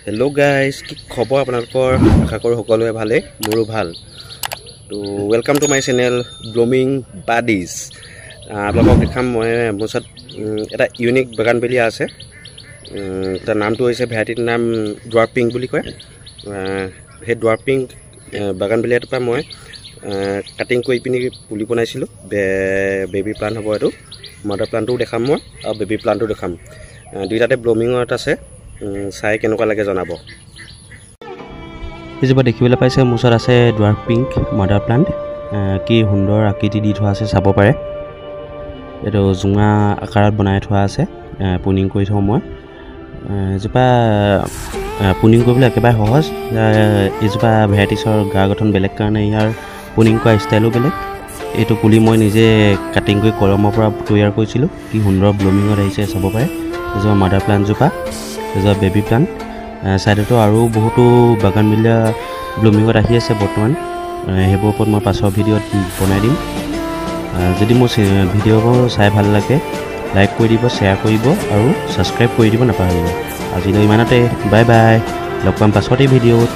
hello guys কি খবৰ আপোনালোকৰ আশা কৰো সকলোৱে ভালে মোৰো ভাল তো welcome to my channel blooming buddies আপোনালোকক দেখাম মই মোৰছত এটা ইউনিক বাগানবেলিয়া আছে তাৰ নামটো হৈছে ভ্যাৰাইটিৰ নাম ড্বাৰ্ফিং বুলি কয় হে ড্বাৰ্ফিং বাগানবেলিয়াৰ পৰা মই কাটিং কৰি পিনি পুলি বনাইছিলো বেবি প্লান্ট হ'ব এটো মাদাৰ প্লান্টটো দেখাম মই আৰু বেবি প্লান্টটো দেখাম দুইটাতে ব্লুমিংত আছে চাই কেনেকুৱা লাগে জনাব এজবা দেখিবলৈ পাইছে মুছৰ আছে ড্বাৰ্ফিং মাদাৰ প্লান্ট কি সুন্দৰ আকৃতি দি থোৱা আছে চাব পাৰে এটো জুঙা আকাৰত বনাই থোৱা আছে পুনিং কৰি থওঁ মই এজবা পুনিং কৰিবলৈ একেবাৰে সহজ এজবা ভ্যাৰাইটিছৰ গা গঠন বেলেগ কাৰণে ইয়াৰ পুনিং কৰা ষ্টাইলো বেলেগ এটো পুলি মই নিজে কাটিং কৰি কলমৰ পৰা তৈয়াৰ কৰিছিলো কি সুন্দৰ ব্লুমিংত আহিছে চাব পাৰে এজবা মাদাৰ প্লান্ট জোপা এজবা বেবি প্লান্ট সাইডতো আৰু বহুতো বাগানবিলা ব্লুমিংত আহি আছে বৰ্তমান হেবৰ ওপৰত মই পাছৰ ভিডিঅ'ত বনাই দিম যদি মোৰ ভিডিঅ'বোৰ চাই ভাল লাগে লাইক কৰি দিব শ্বেয়াৰ কৰিব আৰু সাবস্ক্ৰাইব কৰি দিব নাপাহৰিব আজিলৈ ইমানতে বাই বাই লগ পাম পাছৰ ভিডিঅ'ত